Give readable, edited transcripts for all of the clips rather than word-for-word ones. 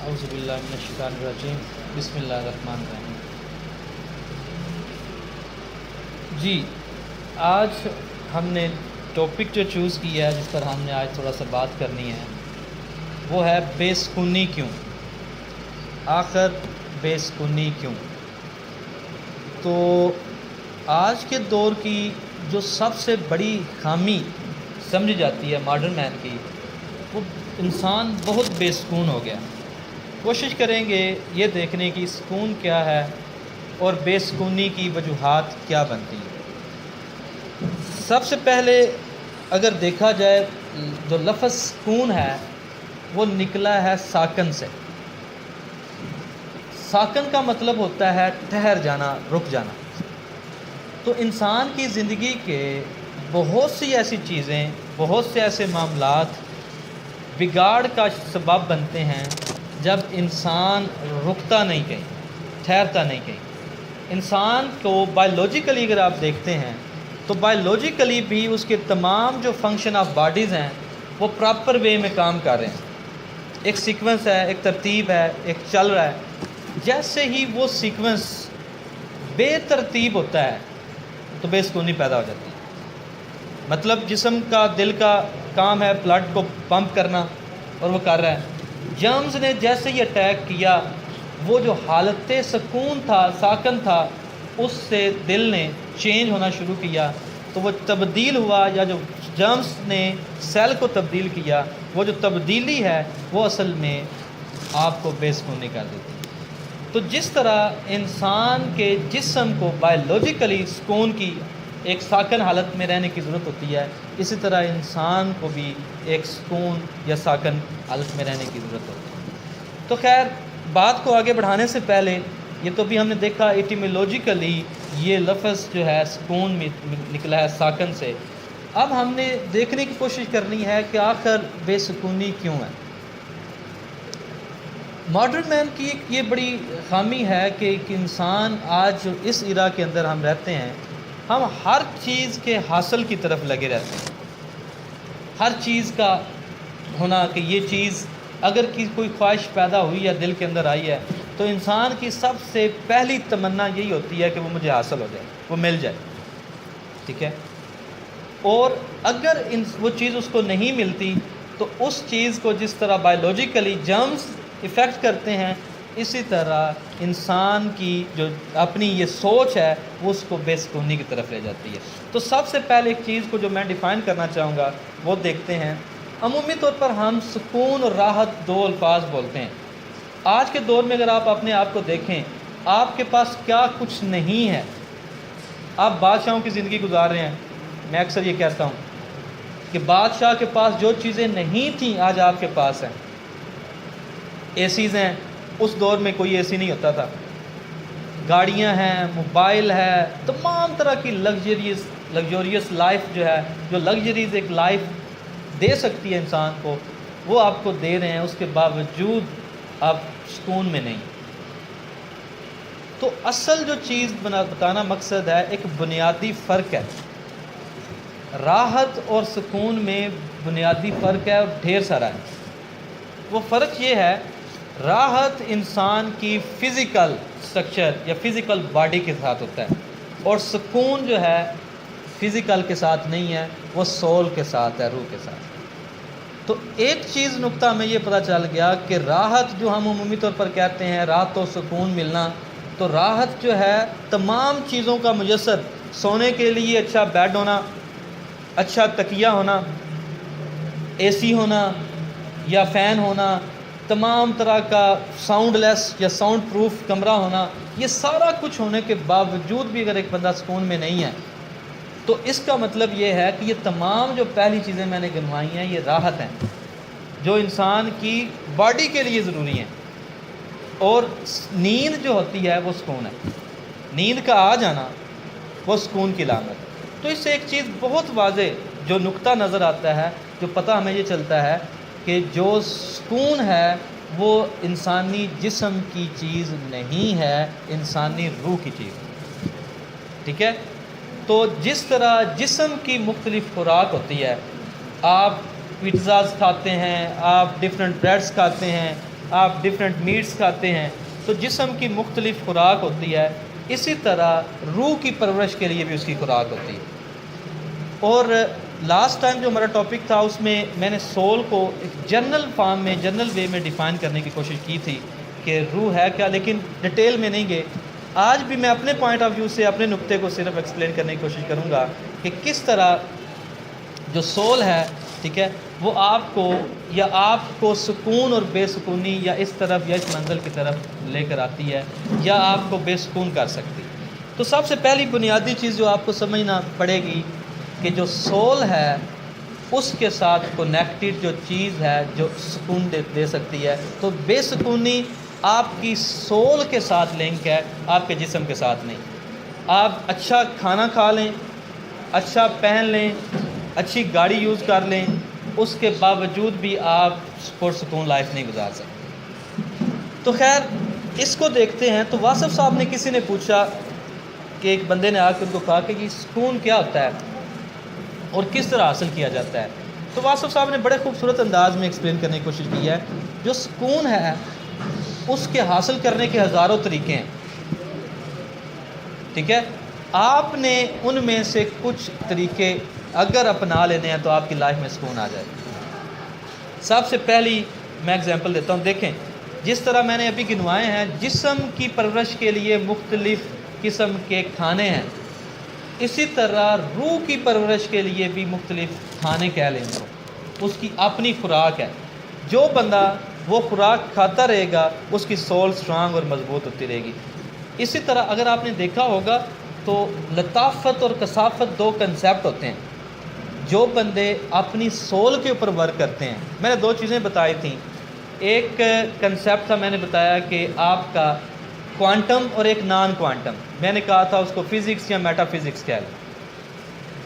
اعوذ باللہ من الشیطان الرجیم بسم اللہ الرحمن الرحیم۔ جی، آج ہم نے ٹاپک جو چوز کیا ہے جس پر ہم نے آج تھوڑا سا بات کرنی ہے وہ ہے بے سکونی کیوں، آخر بے سکونی کیوں۔ تو آج کے دور کی جو سب سے بڑی خامی سمجھی جاتی ہے ماڈرن مین کی، وہ انسان بہت بے سکون ہو گیا۔ کوشش کریں گے یہ دیکھنے کی سکون کیا ہے اور بے سکونی کی وجوہات کیا بنتی ہیں۔ سب سے پہلے اگر دیکھا جائے جو لفظ سکون ہے وہ نکلا ہے ساکن سے۔ ساکن کا مطلب ہوتا ہے ٹھہر جانا، رک جانا۔ تو انسان کی زندگی کے بہت سی ایسی چیزیں، بہت سے ایسے معاملات بگاڑ کا سبب بنتے ہیں جب انسان رکتا نہیں کہیں، ٹھہرتا نہیں کہیں۔ انسان کو بائیولوجیکلی اگر آپ دیکھتے ہیں تو بائیولوجیکلی بھی اس کے تمام جو فنکشن آف باڈیز ہیں وہ پراپر وے میں کام کر رہے ہیں۔ ایک سیکوینس ہے، ایک ترتیب ہے، ایک چل رہا ہے۔ جیسے ہی وہ سیکوینس بے ترتیب ہوتا ہے تو بے سکونی پیدا ہو جاتی ہے۔ مطلب جسم کا، دل کا کام ہے بلڈ کو پمپ کرنا اور وہ کر رہا ہے۔ جرمز نے جیسے ہی اٹیک کیا، وہ جو حالت سکون تھا، ساکن تھا، اس سے دل نے چینج ہونا شروع کیا، تو وہ تبدیل ہوا، یا جو جرمز نے سیل کو تبدیل کیا، وہ جو تبدیلی ہے وہ اصل میں آپ کو بے سکونی کر دیتی ہے۔ تو جس طرح انسان کے جسم کو بائیولوجیکلی سکون کی، ایک ساکن حالت میں رہنے کی ضرورت ہوتی ہے، اسی طرح انسان کو بھی ایک سکون یا ساکن حالت میں رہنے کی ضرورت ہوتی ہے۔ تو خیر، بات کو آگے بڑھانے سے پہلے یہ تو بھی ہم نے دیکھا ایٹیمولوجیکلی یہ لفظ جو ہے سکون میں نکلا ہے ساکن سے۔ اب ہم نے دیکھنے کی کوشش کرنی ہے کہ آخر بے سکونی کیوں ہے۔ ماڈرن مین کی ایک یہ بڑی خامی ہے کہ ایک انسان آج جو اس ایرا کے اندر ہم رہتے ہیں، ہم ہر چیز کے حاصل کی طرف لگے رہتے ہیں۔ ہر چیز کا ہونا کہ یہ چیز اگر کوئی خواہش پیدا ہوئی یا دل کے اندر آئی ہے تو انسان کی سب سے پہلی تمنا یہی ہوتی ہے کہ وہ مجھے حاصل ہو جائے، وہ مل جائے، ٹھیک ہے۔ اور اگر وہ چیز اس کو نہیں ملتی تو اس چیز کو جس طرح بائیولوجیکلی جرمز افیکٹ کرتے ہیں، اسی طرح انسان کی جو اپنی یہ سوچ ہے وہ اس کو بے سکونی کی طرف لے جاتی ہے۔ تو سب سے پہلے ایک چیز کو جو میں ڈیفائن کرنا چاہوں گا وہ دیکھتے ہیں۔ عمومی طور پر ہم سکون اور راحت دو الفاظ بولتے ہیں۔ آج کے دور میں اگر آپ اپنے آپ کو دیکھیں، آپ کے پاس کیا کچھ نہیں ہے۔ آپ بادشاہوں کی زندگی گزار رہے ہیں۔ میں اکثر یہ کہتا ہوں کہ بادشاہ کے پاس جو چیزیں نہیں تھیں آج آپ کے پاس ہیں۔ اے سیز ہیں، اس دور میں کوئی اے سی نہیں ہوتا تھا۔ گاڑیاں ہیں، موبائل ہے، تمام طرح کی لگژریس لائف جو ہے، جو لگژریز ایک لائف دے سکتی ہے انسان کو، وہ آپ کو دے رہے ہیں۔ اس کے باوجود آپ سکون میں نہیں۔ تو اصل جو چیز بتانا مقصد ہے، ایک بنیادی فرق ہے۔ راحت اور سکون میں بنیادی فرق ہے اور ڈھیر سارا ہے۔ وہ فرق یہ ہے، راحت انسان کی فزیکل سٹرکچر یا فزیکل باڈی کے ساتھ ہوتا ہے، اور سکون جو ہے فزیکل کے ساتھ نہیں ہے، وہ سول کے ساتھ ہے، روح کے ساتھ۔ تو ایک چیز نقطہ ہمیں یہ پتہ چل گیا کہ راحت جو ہم عمومی طور پر کہتے ہیں، راحت و سکون ملنا، تو راحت جو ہے تمام چیزوں کا مجسد، سونے کے لیے اچھا بیڈ ہونا، اچھا تکیہ ہونا، اے سی ہونا یا فین ہونا، تمام طرح کا ساؤنڈ لیس یا ساؤنڈ پروف کمرہ ہونا، یہ سارا کچھ ہونے کے باوجود بھی اگر ایک بندہ سکون میں نہیں ہے تو اس کا مطلب یہ ہے کہ یہ تمام جو پہلی چیزیں میں نے گنوائی ہیں یہ راحت ہیں، جو انسان کی باڈی کے لیے ضروری ہیں۔ اور نیند جو ہوتی ہے وہ سکون ہے۔ نیند کا آ جانا وہ سکون کی علامت ہے۔ تو اس سے ایک چیز بہت واضح جو نقطہ نظر آتا ہے، جو پتہ ہمیں یہ چلتا ہے کہ جو سکون ہے وہ انسانی جسم کی چیز نہیں ہے، انسانی روح کی چیز ہے، ٹھیک ہے۔ تو جس طرح جسم کی مختلف خوراک ہوتی ہے، آپ پیزاز کھاتے ہیں، آپ ڈفرینٹ بریڈس کھاتے ہیں، آپ ڈفرینٹ میٹس کھاتے ہیں، تو جسم کی مختلف خوراک ہوتی ہے، اسی طرح روح کی پرورش کے لیے بھی اس کی خوراک ہوتی ہے۔ اور لاسٹ ٹائم جو ہمارا ٹاپک تھا اس میں میں نے سول کو ایک جنرل فارم میں، جنرل وے میں ڈیفائن کرنے کی کوشش کی تھی کہ روح ہے کیا، لیکن ڈیٹیل میں نہیں گئے۔ آج بھی میں اپنے پوائنٹ آف ویو سے اپنے نقطے کو صرف ایکسپلین کرنے کی کوشش کروں گا کہ کس طرح جو سول ہے، ٹھیک ہے، وہ آپ کو سکون اور بے سکونی یا اس طرف یا اس منزل کی طرف لے کر آتی ہے، یا آپ کو بے سکون کر سکتی۔ تو سب سے پہلی بنیادی چیز جو آپ کو سمجھنا پڑے گی کہ جو سول ہے اس کے ساتھ کنیکٹڈ جو چیز ہے جو سکون دے سکتی ہے، تو بے سکونی آپ کی سول کے ساتھ لنک ہے، آپ کے جسم کے ساتھ نہیں۔ آپ اچھا کھانا کھا لیں، اچھا پہن لیں، اچھی گاڑی یوز کر لیں، اس کے باوجود بھی آپ پرسکون لائف نہیں گزار سکتے۔ تو خیر اس کو دیکھتے ہیں۔ تو واصف صاحب نے، کسی نے پوچھا کہ ایک بندے نے آ کے ان کو کہا کہ یہ سکون کیا ہوتا ہے اور کس طرح حاصل کیا جاتا ہے؟ تو واصف صاحب نے بڑے خوبصورت انداز میں ایکسپلین کرنے کی کوشش کی ہے۔ جو سکون ہے اس کے حاصل کرنے کے ہزاروں طریقے ہیں، ٹھیک ہے، آپ نے ان میں سے کچھ طریقے اگر اپنا لینے ہیں تو آپ کی لائف میں سکون آ جائے گا۔ سب سے پہلی میں اگزامپل دیتا ہوں۔ دیکھیں جس طرح میں نے ابھی گنوائے ہیں، جسم کی پرورش کے لیے مختلف قسم کے کھانے ہیں، اسی طرح روح کی پرورش کے لیے بھی مختلف کھانے کہہ لیں گے، اس کی اپنی خوراک ہے۔ جو بندہ وہ خوراک کھاتا رہے گا اس کی سول سٹرانگ اور مضبوط ہوتی رہے گی۔ اسی طرح اگر آپ نے دیکھا ہوگا تو لطافت اور کثافت دو کنسیپٹ ہوتے ہیں۔ جو بندے اپنی سول کے اوپر ورک کرتے ہیں، میں نے دو چیزیں بتائی تھیں۔ ایک کنسیپٹ تھا، میں نے بتایا کہ آپ کا کوانٹم اور ایک نان کوانٹم، میں نے کہا تھا اس کو فزکس یا میٹا فزکس کہہ لیں۔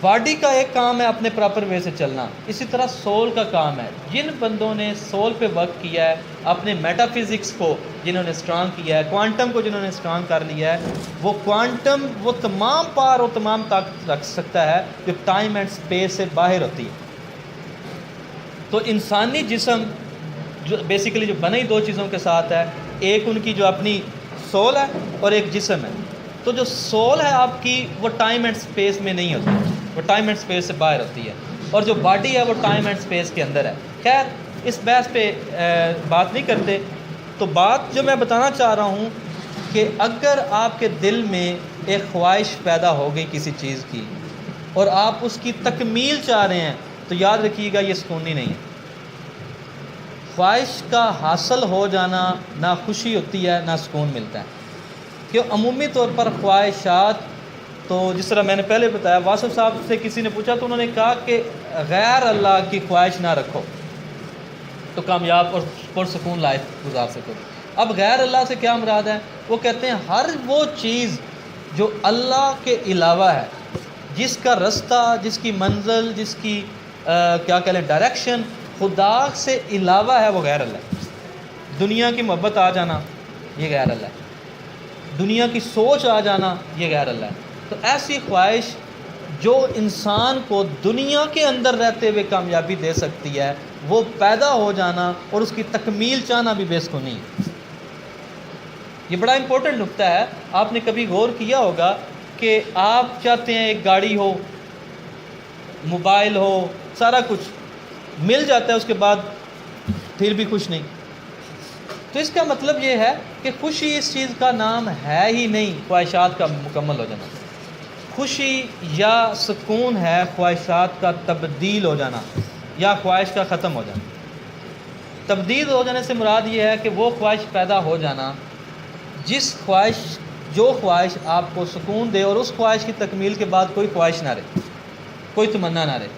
باڈی کا ایک کام ہے اپنے پراپر وے سے چلنا، اسی طرح سول کا کام ہے۔ جن بندوں نے سول پہ ورک کیا ہے، اپنے میٹا فزکس کو جنہوں نے سٹرانگ کیا ہے، کوانٹم کو جنہوں نے سٹرانگ کر لیا ہے، وہ کوانٹم وہ تمام پار اور تمام طاقت رکھ سکتا ہے جو ٹائم اینڈ سپیس سے باہر ہوتی ہے۔ تو انسانی جسم جو بیسیکلی جو بنے ہی دو چیزوں کے ساتھ ہے، ایک ان کی جو اپنی سول ہے اور ایک جسم ہے۔ تو جو سول ہے آپ کی وہ ٹائم اینڈ سپیس میں نہیں ہوتی، وہ ٹائم اینڈ سپیس سے باہر ہوتی ہے، اور جو باڈی ہے وہ ٹائم اینڈ سپیس کے اندر ہے۔ خیر اس بحث پہ بات نہیں کرتے۔ تو بات جو میں بتانا چاہ رہا ہوں کہ اگر آپ کے دل میں ایک خواہش پیدا ہو گئی کسی چیز کی اور آپ اس کی تکمیل چاہ رہے ہیں، تو یاد رکھیے گا یہ سکونی نہیں ہے۔ خواہش کا حاصل ہو جانا نہ خوشی ہوتی ہے نہ سکون ملتا ہے، کہ عمومی طور پر خواہشات، تو جس طرح میں نے پہلے بتایا، واصف صاحب سے کسی نے پوچھا تو انہوں نے کہا کہ غیر اللہ کی خواہش نہ رکھو تو کامیاب اور پرسکون لائف گزار سکو۔ اب غیر اللہ سے کیا مراد ہے؟ وہ کہتے ہیں ہر وہ چیز جو اللہ کے علاوہ ہے، جس کا رستہ، جس کی منزل، جس کی کیا کہہ لیں ڈائریکشن خدا سے علاوہ ہے، وہ غیر اللہ ہے۔ دنیا کی محبت آ جانا یہ غیر اللہ ہے، دنیا کی سوچ آ جانا یہ غیر اللہ ہے۔ تو ایسی خواہش جو انسان کو دنیا کے اندر رہتے ہوئے کامیابی دے سکتی ہے، وہ پیدا ہو جانا اور اس کی تکمیل چاہنا بھی بے سکونی ہے۔ یہ بڑا امپورٹنٹ نقطہ ہے۔ آپ نے کبھی غور کیا ہوگا کہ آپ چاہتے ہیں ایک گاڑی ہو، موبائل ہو، سارا کچھ مل جاتا ہے، اس کے بعد پھر بھی خوش نہیں۔ تو اس کا مطلب یہ ہے کہ خوشی اس چیز کا نام ہے ہی نہیں خواہشات کا مکمل ہو جانا۔ خوشی یا سکون ہے خواہشات کا تبدیل ہو جانا یا خواہش کا ختم ہو جانا۔ تبدیل ہو جانے سے مراد یہ ہے کہ وہ خواہش پیدا ہو جانا جو خواہش آپ کو سکون دے، اور اس خواہش کی تکمیل کے بعد کوئی خواہش نہ رہے، کوئی تمنا نہ رہے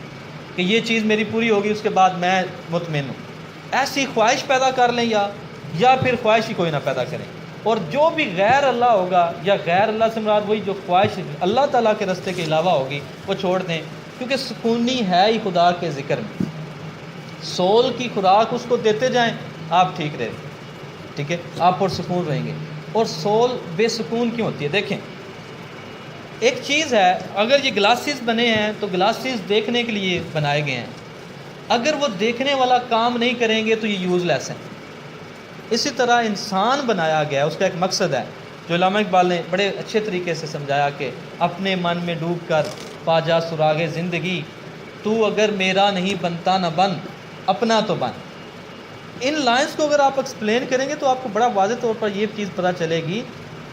کہ یہ چیز میری پوری ہوگی اس کے بعد میں مطمئن ہوں۔ ایسی خواہش پیدا کر لیں یا پھر خواہش ہی کوئی نہ پیدا کریں۔ اور جو بھی غیر اللہ ہوگا، یا غیر اللہ سے مراد وہی جو خواہش اللہ تعالیٰ کے راستے کے علاوہ ہوگی، وہ چھوڑ دیں، کیونکہ سکونی ہے ہی خدا کے ذکر میں۔ سول کی خوراک اس کو دیتے جائیں، آپ ٹھیک رہیں، ٹھیک ہے، آپ پرسکون رہیں گے۔ اور سول بے سکون کیوں ہوتی ہے؟ دیکھیں ایک چیز ہے، اگر یہ گلاسز بنے ہیں تو گلاسز دیکھنے کے لیے بنائے گئے ہیں، اگر وہ دیکھنے والا کام نہیں کریں گے تو یہ یوز لیس ہیں۔ اسی طرح انسان بنایا گیا ہے، اس کا ایک مقصد ہے جو علامہ اقبال نے بڑے اچھے طریقے سے سمجھایا کہ اپنے من میں ڈوب کر پا جا سراغ زندگی، تو اگر میرا نہیں بنتا نہ بن، اپنا تو بن۔ ان لائنز کو اگر آپ ایکسپلین کریں گے تو آپ کو بڑا واضح طور پر یہ چیز پتہ چلے گی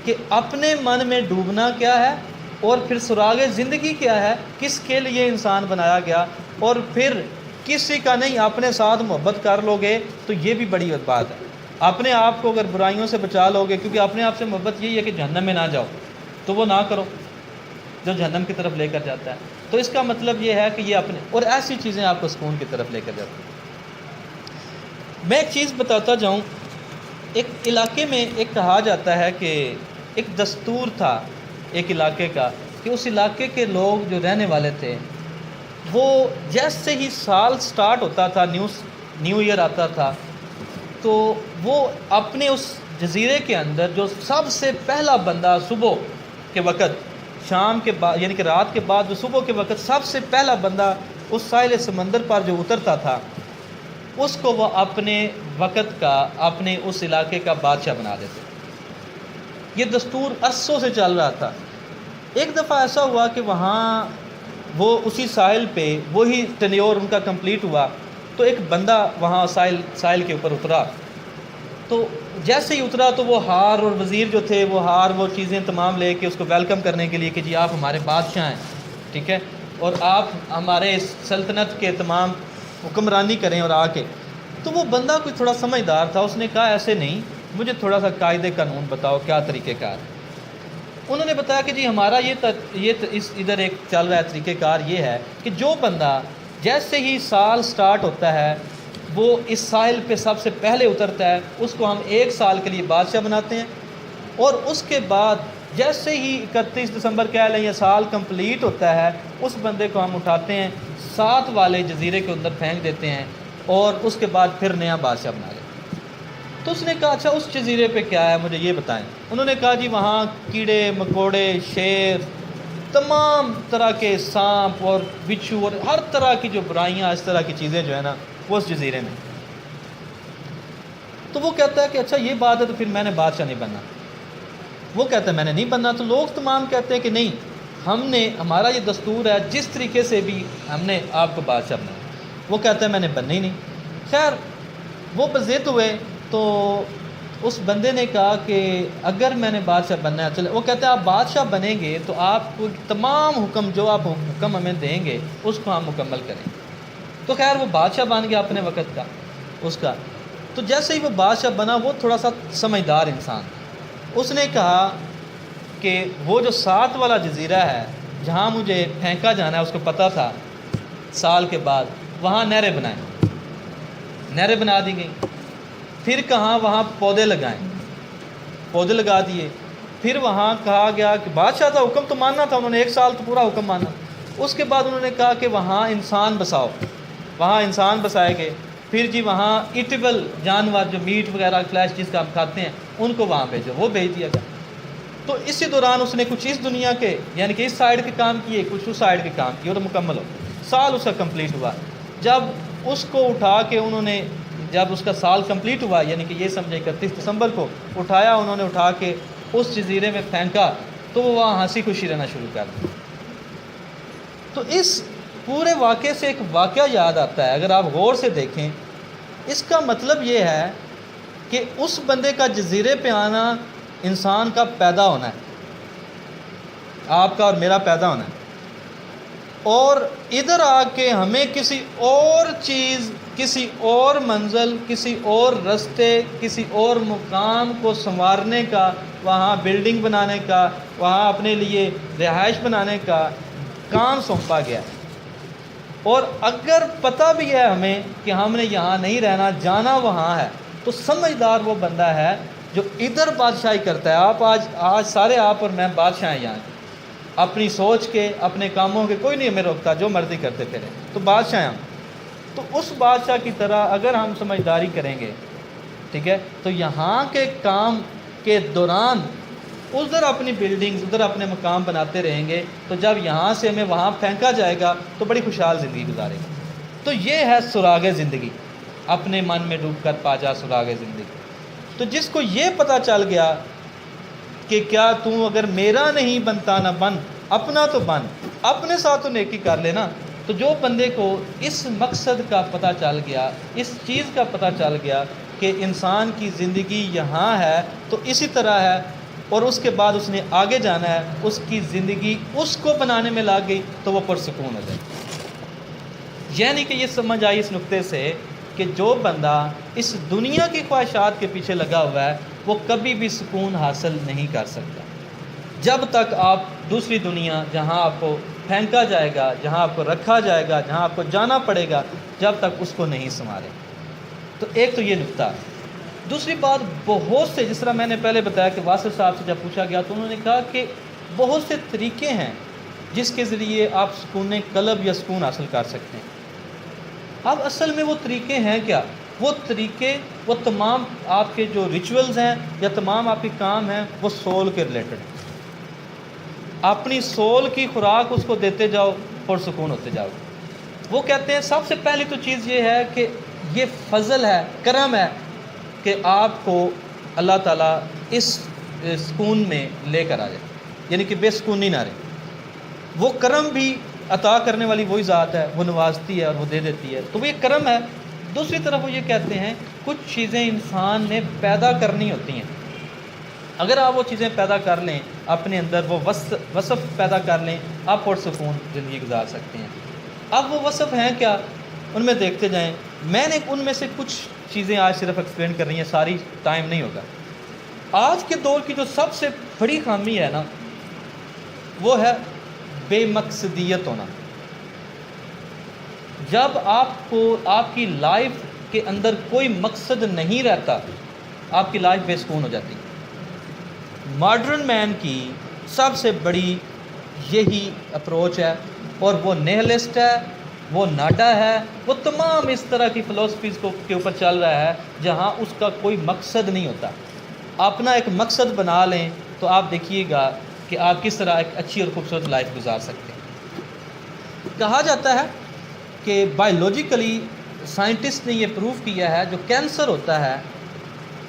کہ اپنے من میں ڈوبنا کیا ہے، اور پھر سراغ زندگی کیا ہے، کس کے لیے انسان بنایا گیا، اور پھر کسی کا نہیں اپنے ساتھ محبت کر لو گے تو یہ بھی بڑی بات ہے۔ اپنے آپ کو اگر برائیوں سے بچا لو گے، کیونکہ اپنے آپ سے محبت یہی ہے کہ جہنم میں نہ جاؤ، تو وہ نہ کرو جو جہنم کی طرف لے کر جاتا ہے۔ تو اس کا مطلب یہ ہے کہ یہ اپنے، اور ایسی چیزیں آپ کو سکون کی طرف لے کر جاتی ہیں۔ میں ایک چیز بتاتا جاؤں، ایک علاقے میں ایک کہا جاتا ہے کہ ایک دستور تھا ایک علاقے کا، کہ اس علاقے کے لوگ جو رہنے والے تھے وہ جیسے ہی سال سٹارٹ ہوتا تھا، نیو ایئر آتا تھا، تو وہ اپنے اس جزیرے کے اندر جو سب سے پہلا بندہ صبح کے وقت، شام کے بعد یعنی کہ رات کے بعد جو صبح کے وقت سب سے پہلا بندہ اس ساحل سمندر پر جو اترتا تھا، اس کو وہ اپنے وقت کا، اپنے اس علاقے کا بادشاہ بنا دیتے۔ یہ دستور عرصوں سے چل رہا تھا۔ ایک دفعہ ایسا ہوا کہ وہاں وہ اسی ساحل پہ وہی ٹینیور ان کا کمپلیٹ ہوا، تو ایک بندہ وہاں ساحل کے اوپر اترا، تو جیسے ہی اترا تو وہ ہار اور وزیر جو تھے وہ ہار وہ چیزیں تمام لے کے اس کو ویلکم کرنے کے لیے کہ جی آپ ہمارے بادشاہ ہیں، ٹھیک ہے، اور آپ ہمارے سلطنت کے تمام حکمرانی کریں اور آ کے۔ تو وہ بندہ کوئی تھوڑا سمجھدار تھا، اس نے کہا ایسے نہیں، مجھے تھوڑا سا قاعدے قانون بتاؤ، کیا طریقہ کار۔ انہوں نے بتایا کہ جی ہمارا ادھر ایک چل رہا ہے طریقہ کار یہ ہے کہ جو بندہ جیسے ہی سال سٹارٹ ہوتا ہے وہ اس ساحل پہ سب سے پہلے اترتا ہے، اس کو ہم 1 سال کے لیے بادشاہ بناتے ہیں، اور اس کے بعد جیسے ہی 31 دسمبر کہہ لیں یا سال کمپلیٹ ہوتا ہے، اس بندے کو ہم اٹھاتے ہیں 7 والے جزیرے کے اندر پھینک دیتے ہیں، اور اس کے بعد پھر نیا بادشاہ بنا لیتے ہیں۔ تو اس نے کہا اچھا اس جزیرے پہ کیا ہے، مجھے یہ بتائیں۔ انہوں نے کہا جی وہاں کیڑے مکوڑے، شیر، تمام طرح کے سانپ اور بچھو اور ہر طرح کی جو برائیاں، اس طرح کی چیزیں جو ہے نا وہ اس جزیرے میں۔ تو وہ کہتا ہے کہ اچھا یہ بات ہے، تو پھر میں نے بادشاہ نہیں بننا۔ وہ کہتا ہے میں نے نہیں بننا، تو لوگ تمام کہتے ہیں کہ نہیں، ہمارا یہ دستور ہے، جس طریقے سے بھی ہم نے آپ کو بادشاہ بنایا۔ وہ کہتا ہے میں نے بننا ہی نہیں۔ خیر وہ بضد ہوئے، تو اس بندے نے کہا کہ اگر میں نے بادشاہ بننا ہے، چلے، وہ کہتا ہے آپ بادشاہ بنیں گے تو آپ کو تمام حکم جو آپ حکم ہمیں دیں گے اس کو ہم مکمل کریں گے۔ تو خیر وہ بادشاہ بن گیا اپنے وقت کا اس کا۔ تو جیسے ہی وہ بادشاہ بنا، وہ تھوڑا سا سمجھدار انسان، اس نے کہا کہ وہ جو 7 والا جزیرہ ہے جہاں مجھے پھینکا جانا ہے، اس کو پتہ تھا سال کے بعد، وہاں نہریں بنائیں، نہریں بنا دی گئیں۔ پھر کہاں وہاں پودے لگائیں، پودے لگا دیے۔ پھر وہاں کہا گیا کہ بادشاہ تھا، حکم تو ماننا تھا، انہوں نے 1 سال تو پورا حکم مانا۔ اس کے بعد انہوں نے کہا کہ وہاں انسان بساؤ، وہاں انسان بسائے گئے۔ پھر جی وہاں ایٹیبل جانور جو میٹ وغیرہ فلیش جس کا ہم کھاتے ہیں ان کو وہاں بھیجو، وہ بھیج دیا گیا۔ تو اسی دوران اس نے کچھ اس دنیا کے یعنی کہ اس سائیڈ کے کام کیے، کچھ اس سائیڈ کے کام کیے، اور مکمل ہو سال اس کا کمپلیٹ ہوا۔ جب اس کو اٹھا کے انہوں نے، جب اس کا سال کمپلیٹ ہوا، یعنی کہ یہ سمجھے 31 دسمبر کو اٹھایا، انہوں نے اٹھا کے اس جزیرے میں پھینکا، تو وہ وہاں ہنسی خوشی رہنا شروع کر دیا۔ تو اس پورے واقعے سے ایک واقعہ یاد آتا ہے، اگر آپ غور سے دیکھیں، اس کا مطلب یہ ہے کہ اس بندے کا جزیرے پہ آنا انسان کا پیدا ہونا ہے، آپ کا اور میرا پیدا ہونا ہے، اور ادھر آ کے ہمیں کسی اور چیز، کسی اور منزل، کسی اور رستے، کسی اور مقام کو سنوارنے کا، وہاں بلڈنگ بنانے کا، وہاں اپنے لیے رہائش بنانے کا کام سونپا گیا ہے۔ اور اگر پتہ بھی ہے ہمیں کہ ہم نے یہاں نہیں رہنا، جانا وہاں ہے، تو سمجھدار وہ بندہ ہے جو ادھر بادشاہی کرتا ہے۔ آپ آج سارے آپ اور میں بادشاہ ہیں یہاں، اپنی سوچ کے، اپنے کاموں کے، کوئی نہیں ہمیں روکتا، جو مرضی کرتے پھریں، تو بادشاہ ہیں ہم۔ تو اس بادشاہ کی طرح اگر ہم سمجھداری کریں گے، ٹھیک ہے، تو یہاں کے کام کے دوران ادھر اپنی بلڈنگز، ادھر اپنے مقام بناتے رہیں گے، تو جب یہاں سے ہمیں وہاں پھینکا جائے گا تو بڑی خوشحال زندگی گزارے گا۔ تو یہ ہے سراغ زندگی، اپنے من میں ڈوب کر پا جا سراغ زندگی۔ تو جس کو یہ پتہ چل گیا کہ کیا تو اگر میرا نہیں بنتا نہ بن، اپنا تو بن، اپنے ساتھ تو نیکی کر لینا. تو جو بندے کو اس مقصد کا پتہ چل گیا، اس چیز کا پتہ چل گیا کہ انسان کی زندگی یہاں ہے تو اسی طرح ہے، اور اس کے بعد اس نے آگے جانا ہے، اس کی زندگی اس کو بنانے میں لگ گئی، تو وہ پرسکون ہو جائے. یعنی کہ یہ سمجھ آئی اس نقطے سے کہ جو بندہ اس دنیا کی خواہشات کے پیچھے لگا ہوا ہے وہ کبھی بھی سکون حاصل نہیں کر سکتا جب تک آپ دوسری دنیا، جہاں آپ کو پھینکا جائے گا، جہاں آپ کو رکھا جائے گا، جہاں آپ کو جانا پڑے گا، جب تک اس کو نہیں سنوارے. تو ایک تو یہ نقطہ. دوسری بات، بہت سے، جس طرح میں نے پہلے بتایا کہ واسف صاحب سے جب پوچھا گیا تو انہوں نے کہا کہ بہت سے طریقے ہیں جس کے ذریعے آپ سکون قلب یا سکون حاصل کر سکتے ہیں. اب اصل میں وہ طریقے ہیں کیا؟ وہ طریقے، وہ تمام آپ کے جو ریچولز ہیں یا تمام آپ کے کام ہیں وہ سول کے ریلیٹڈ ہیں. اپنی سول کی خوراک اس کو دیتے جاؤ، پرسکون ہوتے جاؤ. وہ کہتے ہیں سب سے پہلی تو چیز یہ ہے کہ یہ فضل ہے، کرم ہے کہ آپ کو اللہ تعالیٰ اس سکون میں لے کر آ جائے، یعنی کہ بے سکونی نہ رہے. وہ کرم بھی عطا کرنے والی وہی ذات ہے، وہ نوازتی ہے اور وہ دے دیتی ہے، تو وہ یہ کرم ہے. دوسری طرف وہ یہ کہتے ہیں کچھ چیزیں انسان نے پیدا کرنی ہوتی ہیں. اگر آپ وہ چیزیں پیدا کر لیں، اپنے اندر وہ وصف پیدا کر لیں، آپ پرسکون زندگی گزار سکتے ہیں. اب وہ وصف ہیں کیا؟ ان میں دیکھتے جائیں. میں نے ان میں سے کچھ چیزیں آج صرف ایکسپلین کر رہی ہیں، ساری ٹائم نہیں ہوگا. آج کے دور کی جو سب سے بڑی خامی ہے نا، وہ ہے بے مقصدیت ہونا. جب آپ کو آپ کی لائف کے اندر کوئی مقصد نہیں رہتا، آپ کی لائف بے سکون ہو جاتی. ماڈرن مین کی سب سے بڑی یہی اپروچ ہے، اور وہ نیہلسٹ ہے، وہ ناڈا ہے، وہ تمام اس طرح کی فلسفیز کے اوپر چل رہا ہے جہاں اس کا کوئی مقصد نہیں ہوتا. اپنا ایک مقصد بنا لیں تو آپ دیکھیے گا کہ آپ کس طرح ایک اچھی اور خوبصورت لائف گزار سکتے ہیں. کہا جاتا ہے کہ بایولوجیکلی سائنٹسٹ نے یہ پروف کیا ہے جو کینسر ہوتا ہے،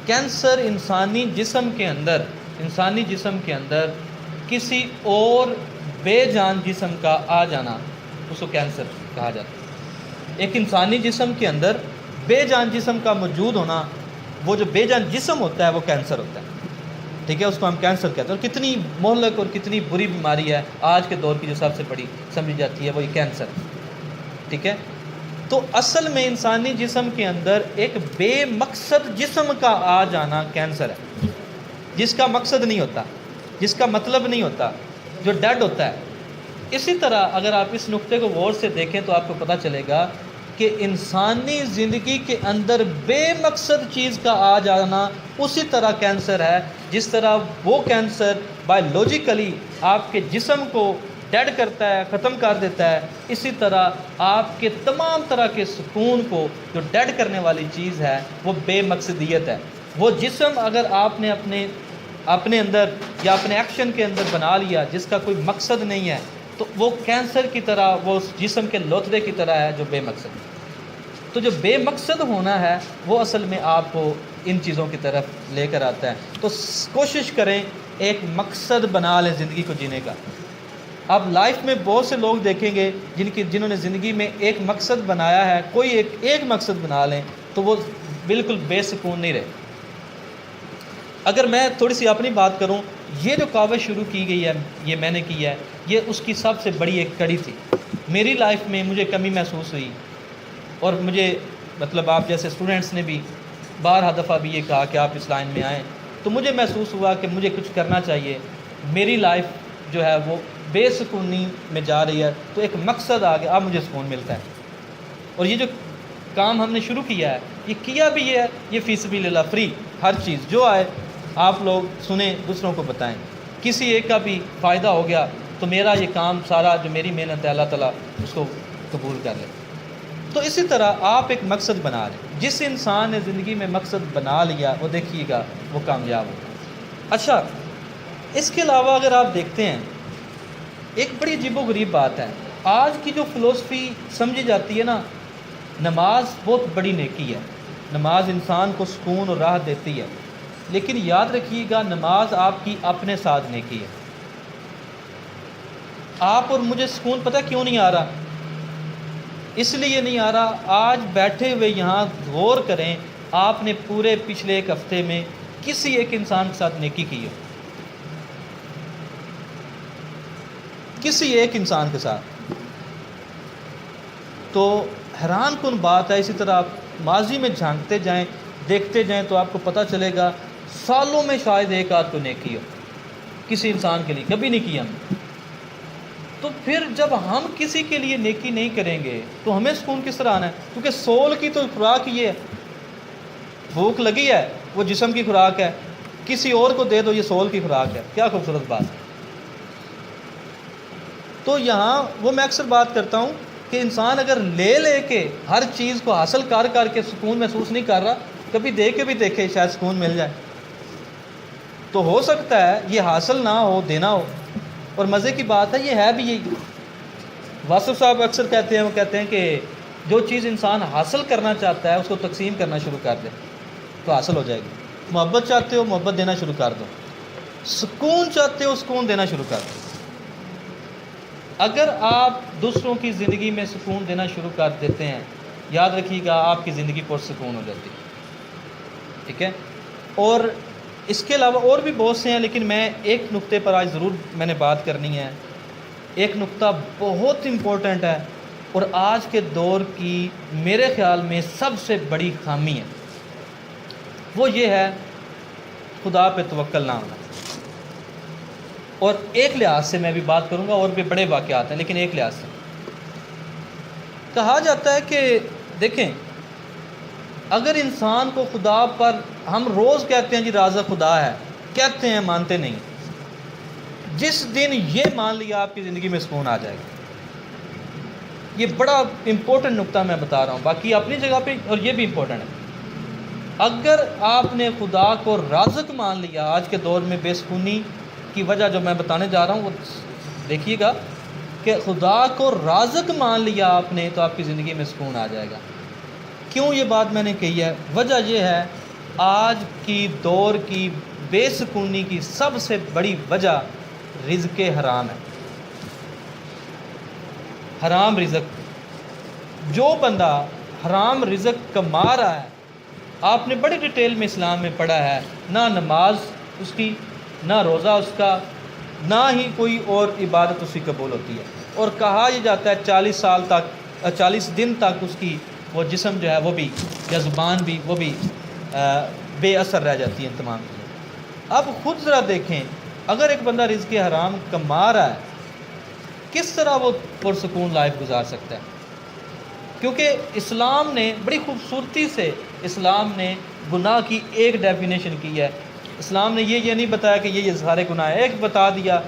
کینسر انسانی جسم کے اندر کسی اور بے جان جسم کا آ جانا، اس کو کینسر کہا جاتا ہے. ایک انسانی جسم کے اندر بے جان جسم کا موجود ہونا، وہ جو بے جان جسم ہوتا ہے وہ کینسر ہوتا ہے. ٹھیک ہے، اس کو ہم کینسر کہتے ہیں. اور کتنی مہلک اور کتنی بری بیماری ہے آج کے دور کی جو سب سے بڑی سمجھی جاتی ہے وہ یہ کینسر. ٹھیک ہے، تو اصل میں انسانی جسم کے اندر ایک بے مقصد جسم کا آ جانا کینسر ہے، جس کا مقصد نہیں ہوتا، جس کا مطلب نہیں ہوتا، جو ڈیڈ ہوتا ہے. اسی طرح اگر آپ اس نقطے کو غور سے دیکھیں تو آپ کو پتہ چلے گا کہ انسانی زندگی کے اندر بے مقصد چیز کا آ جانا اسی طرح کینسر ہے. جس طرح وہ کینسر بایولوجیکلی آپ کے جسم کو ڈیڈ کرتا ہے، ختم کر دیتا ہے، اسی طرح آپ کے تمام طرح کے سکون کو جو ڈیڈ کرنے والی چیز ہے وہ بے مقصدیت ہے. وہ جسم اگر آپ نے اپنے اندر یا اپنے ایکشن کے اندر بنا لیا جس کا کوئی مقصد نہیں ہے، تو وہ کینسر کی طرح، وہ اس جسم کے لوتھڑے کی طرح ہے جو بے مقصد ہے. تو جو بے مقصد ہونا ہے وہ اصل میں آپ کو ان چیزوں کی طرف لے کر آتا ہے. تو کوشش کریں ایک مقصد بنا لیں زندگی کو جینے کا. اب لائف میں بہت سے لوگ دیکھیں گے جنہوں نے زندگی میں ایک مقصد بنایا ہے، کوئی ایک مقصد بنا لیں تو وہ بالکل بے سکون نہیں رہے. اگر میں تھوڑی سی اپنی بات کروں، یہ جو کاوش شروع کی گئی ہے، یہ میں نے کی ہے، یہ اس کی سب سے بڑی ایک کڑی تھی. میری لائف میں مجھے کمی محسوس ہوئی، اور مجھے مطلب آپ جیسے اسٹوڈنٹس نے بھی بارہا دفعہ بھی یہ کہا کہ آپ اس لائن میں آئیں، تو مجھے محسوس ہوا کہ مجھے کچھ کرنا چاہیے. میری لائف جو ہے وہ بے سکونی میں جا رہی ہے، تو ایک مقصد آ گیا، اب مجھے سکون ملتا ہے. اور یہ جو کام ہم نے شروع کیا ہے، یہ کیا بھی ہے، یہ فی سبیل اللہ، فری، ہر چیز جو آئے آپ لوگ سنیں، دوسروں کو بتائیں. کسی ایک کا بھی فائدہ ہو گیا تو میرا یہ کام سارا جو میری محنت ہے اللہ تعالیٰ اس کو قبول کر لے. تو اسی طرح آپ ایک مقصد بنا لیں. جس انسان نے زندگی میں مقصد بنا لیا وہ دیکھیے گا وہ کامیاب ہوگا. اچھا، اس کے علاوہ اگر آپ دیکھتے ہیں ایک بڑی عجیب و غریب بات ہے. آج کی جو فلسفی سمجھی جاتی ہے نا، نماز بہت بڑی نیکی ہے، نماز انسان کو سکون اور راحت دیتی ہے. لیکن یاد رکھیے گا نماز آپ کی اپنے ساتھ نیکی ہے. آپ اور مجھے سکون پتہ کیوں نہیں آ رہا؟ اس لیے نہیں آ رہا، آج بیٹھے ہوئے یہاں غور کریں، آپ نے پورے پچھلے ایک ہفتے میں کسی ایک انسان کے ساتھ نیکی کی ہو؟ کسی ایک انسان کے ساتھ؟ تو حیران کن بات ہے. اسی طرح آپ ماضی میں جھانکتے جائیں، دیکھتے جائیں تو آپ کو پتہ چلے گا سالوں میں شاید ایک آدھ کو نیکی ہو، کسی انسان کے لیے کبھی نہیں کیا ہم نے. تو پھر جب ہم کسی کے لیے نیکی نہیں کریں گے تو ہمیں سکون کس طرح آنا ہے؟ کیونکہ سول کی تو خوراک یہ ہے، بھوک لگی ہے وہ جسم کی خوراک ہے، کسی اور کو دے دو یہ سول کی خوراک ہے. کیا خوبصورت بات ہے. تو یہاں وہ میں اکثر بات کرتا ہوں کہ انسان اگر لے کے ہر چیز کو حاصل کر کے سکون محسوس نہیں کر رہا، کبھی دے کے بھی دیکھے شاید سکون مل جائے. تو ہو سکتا ہے یہ حاصل نہ ہو، دینا ہو. اور مزے کی بات ہے یہ ہے بھی یہی. واصف صاحب اکثر کہتے ہیں، وہ کہتے ہیں کہ جو چیز انسان حاصل کرنا چاہتا ہے اس کو تقسیم کرنا شروع کر دے تو حاصل ہو جائے گی. محبت چاہتے ہو محبت دینا شروع کر دو، سکون چاہتے ہو سکون دینا شروع کر دو. اگر آپ دوسروں کی زندگی میں سکون دینا شروع کر دیتے ہیں، یاد رکھیے گا آپ کی زندگی پرسکون ہو جاتی ہے. ٹھیک ہے. اور اس کے علاوہ اور بھی بہت سے ہیں، لیکن میں ایک نقطے پر آج ضرور میں نے بات کرنی ہے. ایک نقطہ بہت امپورٹنٹ ہے اور آج کے دور کی میرے خیال میں سب سے بڑی خامی ہے. وہ یہ ہے خدا پہ توکل نہ ہونا. اور ایک لحاظ سے میں بھی بات کروں گا، اور بھی بڑے واقعات ہیں، لیکن ایک لحاظ سے کہا جاتا ہے کہ دیکھیں اگر انسان کو خدا پر، ہم روز کہتے ہیں جی رازق خدا ہے، کہتے ہیں مانتے نہیں. جس دن یہ مان لیا آپ کی زندگی میں سکون آ جائے گا. یہ بڑا امپورٹنٹ نقطہ میں بتا رہا ہوں، باقی اپنی جگہ پہ اور یہ بھی امپورٹنٹ ہے. اگر آپ نے خدا کو رازق مان لیا، آج کے دور میں بے سکونی کی وجہ جو میں بتانے جا رہا ہوں وہ دیکھیے گا کہ خدا کو رازق مان لیا آپ نے تو آپ کی زندگی میں سکون آ جائے گا. کیوں یہ بات میں نے کہی ہے؟ وجہ یہ ہے آج کی دور کی بے سکونی کی سب سے بڑی وجہ رزق حرام ہے. حرام رزق. جو بندہ حرام رزق کما رہا ہے، آپ نے بڑی ڈیٹیل میں اسلام میں پڑھا ہے، نہ نماز اس کی، نہ روزہ اس کا، نہ ہی کوئی اور عبادت اس کی قبول ہوتی ہے. اور کہا یہ جاتا ہے 40 دن تک اس کی وہ جسم جو ہے وہ بھی، یا زبان بھی، وہ بھی بے اثر رہ جاتی ہے ان تمام چیزیں. اب خود ذرا دیکھیں اگر ایک بندہ رزق حرام کما رہا ہے کس طرح وہ پرسکون لائف گزار سکتا ہے؟ کیونکہ اسلام نے بڑی خوبصورتی سے، اسلام نے گناہ کی ایک ڈیفینیشن کی ہے. اسلام نے یہ نہیں بتایا کہ یہ سارے گناہ ہے. ایک بتا دیا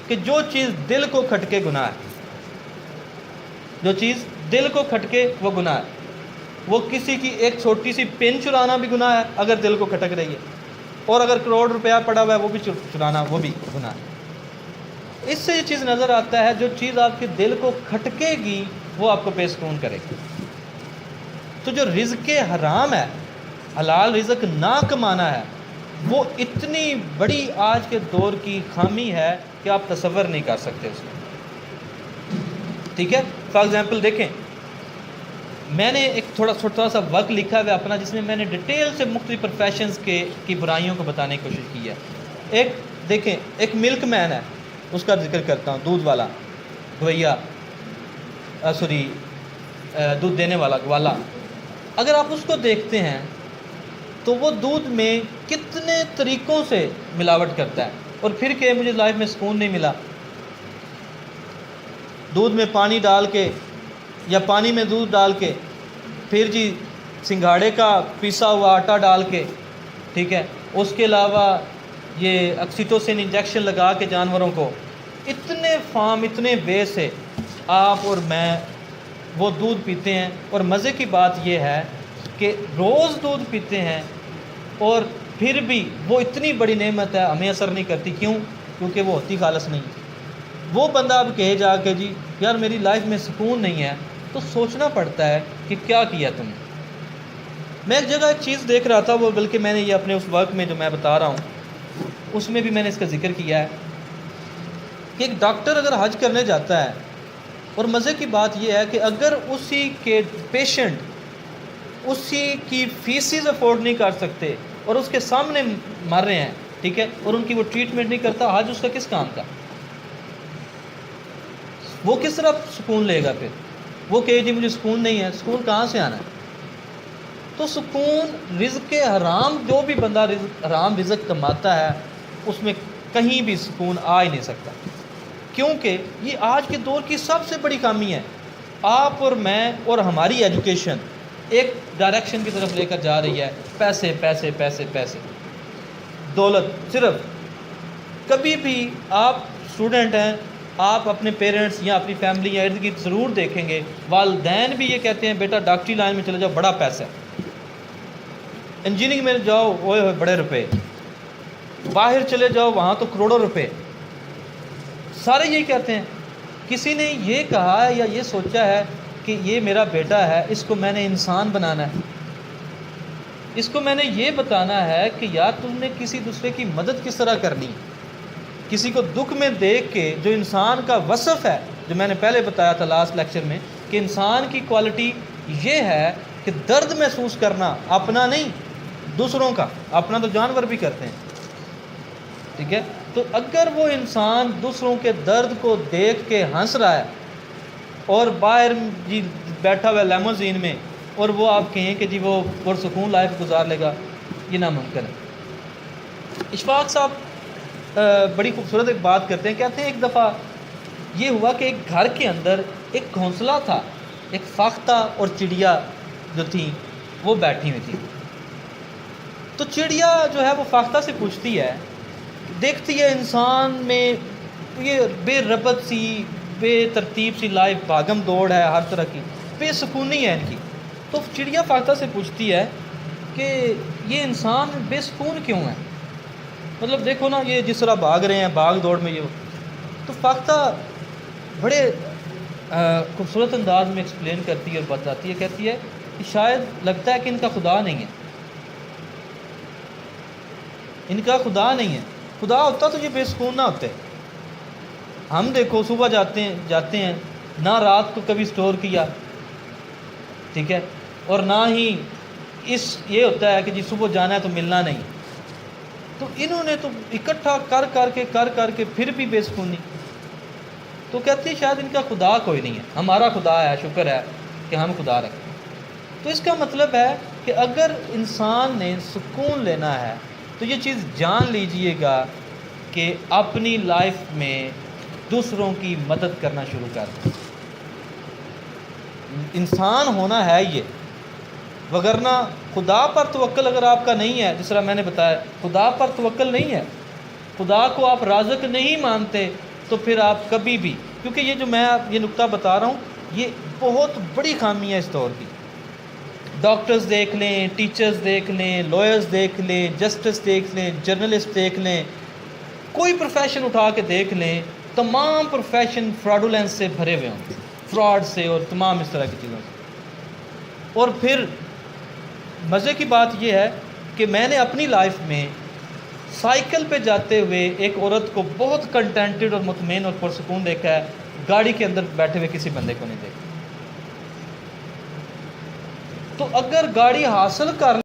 کہ جو چیز دل کو کھٹکے گناہ ہے، جو چیز دل کو کھٹکے وہ گناہ ہے. وہ کسی کی ایک چھوٹی سی پن چرانا بھی گناہ ہے اگر دل کو کھٹک رہی ہے، اور اگر کروڑ روپیہ پڑا ہوا ہے وہ بھی چرانا وہ بھی گناہ ہے. اس سے یہ چیز نظر آتا ہے جو چیز آپ کے دل کو کھٹکے گی وہ آپ کو بے سکون کرے گی. تو جو رزق حرام ہے، حلال رزق نہ کمانا ہے، وہ اتنی بڑی آج کے دور کی خامی ہے کہ آپ تصور نہیں کر سکتے اس کو. ٹھیک ہے. فار ایگزامپل دیکھیں، میں نے ایک تھوڑا سا وقت لکھا ہوا اپنا جس میں نے ڈیٹیل سے مختلف پروفیشنز کی برائیوں کو بتانے کی کوشش کی ہے. ایک دیکھیں، ایک ملک مین ہے، اس کا ذکر کرتا ہوں، دودھ والا، گویا دودھ دینے والا، گوالا. اگر آپ اس کو دیکھتے ہیں تو وہ دودھ میں کتنے طریقوں سے ملاوٹ کرتا ہے، اور پھر کہ مجھے لائف میں سکون نہیں ملا. دودھ میں پانی ڈال کے یا پانی میں دودھ ڈال کے، پھر جی سنگھاڑے کا پیسا ہوا آٹا ڈال کے، ٹھیک ہے، اس کے علاوہ یہ آکسیٹوسن انجیکشن لگا کے جانوروں کو، اتنے فارم، اتنے وے سے آپ اور میں وہ دودھ پیتے ہیں. اور مزے کی بات یہ ہے کہ روز دودھ پیتے ہیں اور پھر بھی وہ اتنی بڑی نعمت ہے ہمیں اثر نہیں کرتی. کیوں؟ کیونکہ وہ ہوتی خالص نہیں. وہ بندہ اب کہے جا کے جی یار میری لائف میں سکون نہیں ہے، تو سوچنا پڑتا ہے کہ کیا کیا تم نے. میں ایک جگہ ایک چیز دیکھ رہا تھا، وہ بلکہ میں نے یہ اپنے اس ورک میں جو میں بتا رہا ہوں اس میں بھی میں نے اس کا ذکر کیا ہے کہ ایک ڈاکٹر اگر حج کرنے جاتا ہے، اور مزے کی بات یہ ہے کہ اگر اسی کے پیشنٹ اسی کی فیسز افورڈ نہیں کر سکتے اور اس کے سامنے مر رہے ہیں، ٹھیک ہے، اور ان کی وہ ٹریٹمنٹ نہیں کرتا، حج اس کا کس کام کا؟ وہ کس طرح سکون لے گا؟ پھر وہ کہے جی مجھے سکون نہیں ہے، سکون کہاں سے آنا ہے؟ تو سکون رزق حرام، جو بھی بندہ حرام رزق کماتا ہے اس میں کہیں بھی سکون آ ہی نہیں سکتا، کیونکہ یہ آج کے دور کی سب سے بڑی خامی ہے۔ آپ اور میں اور ہماری ایجوکیشن ایک ڈائریکشن کی طرف لے کر جا رہی ہے، پیسے پیسے پیسے پیسے، دولت۔ صرف کبھی بھی آپ اسٹوڈنٹ ہیں، آپ اپنے پیرنٹس یا اپنی فیملی یا ارد گرد ضرور دیکھیں گے، والدین بھی یہ کہتے ہیں بیٹا ڈاکٹری لائن میں چلے جاؤ، بڑا پیسہ ہے، انجینئرنگ میں جاؤ، اوئے ہوئے بڑے روپے، باہر چلے جاؤ وہاں تو کروڑوں روپے، سارے یہی کہتے ہیں۔ کسی نے یہ کہا ہے یا یہ سوچا ہے کہ یہ میرا بیٹا ہے، اس کو میں نے انسان بنانا ہے، اس کو میں نے یہ بتانا ہے کہ یار تم نے کسی دوسرے کی مدد کس طرح کرنی، کسی کو دکھ میں دیکھ کے، جو انسان کا وصف ہے، جو میں نے پہلے بتایا تھا لاسٹ لیکچر میں کہ انسان کی کوالٹی یہ ہے کہ درد محسوس کرنا، اپنا نہیں دوسروں کا، اپنا تو جانور بھی کرتے ہیں، ٹھیک ہے۔ تو اگر وہ انسان دوسروں کے درد کو دیکھ کے ہنس رہا ہے اور باہر جی بیٹھا ہوا لیموزین میں، اور وہ آپ کہیں کہ جی وہ پرسکون لائف گزار لے گا، یہ ناممکن ہے۔ اشفاق صاحب بڑی خوبصورت ایک بات کرتے ہیں، کہتے ہیں ایک دفعہ یہ ہوا کہ ایک گھر کے اندر ایک گھونسلہ تھا، ایک فاختہ اور چڑیا جو تھیں وہ بیٹھی ہوئی تھی۔ تو چڑیا جو ہے وہ فاختہ سے پوچھتی ہے، دیکھتی ہے انسان میں یہ بے ربط سی، بے ترتیب سی لائف، بھاگم دوڑ ہے ہر طرح کی، بے سکونی ہے ان کی۔ تو چڑیا فاختہ سے پوچھتی ہے کہ یہ انسان بے سکون کیوں ہے؟ مطلب دیکھو نا یہ جس طرح بھاگ رہے ہیں، بھاگ دوڑ میں یہ۔ تو فاختہ بڑے خوبصورت انداز میں ایکسپلین کرتی ہے اور بتاتی ہے، کہتی ہے کہ شاید لگتا ہے کہ ان کا خدا نہیں ہے، ان کا خدا نہیں ہے، خدا ہوتا تو یہ بے سکون نہ ہوتے۔ ہم دیکھو صبح جاتے ہیں، نہ رات کو کبھی سٹور کیا، ٹھیک ہے، اور نہ ہی یہ ہوتا ہے کہ جی صبح جانا ہے تو ملنا نہیں۔ تو انہوں نے تو اکٹھا کر کے پھر بھی بے سکونی۔ تو کہتی ہے شاید ان کا خدا کوئی نہیں ہے، ہمارا خدا ہے، شکر ہے کہ ہم خدا رکھیں۔ تو اس کا مطلب ہے کہ اگر انسان نے سکون لینا ہے تو یہ چیز جان لیجئے گا کہ اپنی لائف میں دوسروں کی مدد کرنا شروع کر دیں۔ انسان ہونا ہے یہ، وگرنہ خدا پر توکل اگر آپ کا نہیں ہے، جس طرح میں نے بتایا خدا پر توکل نہیں ہے، خدا کو آپ رازق نہیں مانتے، تو پھر آپ کبھی بھی، کیونکہ یہ جو میں یہ نقطہ بتا رہا ہوں یہ بہت بڑی خامی ہے اس دور کی۔ ڈاکٹرز دیکھ لیں، ٹیچرز دیکھ لیں، لائرز دیکھ لیں، جسٹس دیکھ لیں، جرنلسٹ دیکھ لیں، کوئی پروفیشن اٹھا کے دیکھ لیں، تمام پروفیشن فراڈولنس سے بھرے ہوئے ہوں، فراڈ سے اور تمام اس طرح کی چیزوں سے۔ اور پھر مزے کی بات یہ ہے کہ میں نے اپنی لائف میں سائیکل پہ جاتے ہوئے ایک عورت کو بہت کنٹینٹڈ اور مطمئن اور پرسکون دیکھا ہے، گاڑی کے اندر بیٹھے ہوئے کسی بندے کو نہیں دیکھا۔ تو اگر گاڑی حاصل کر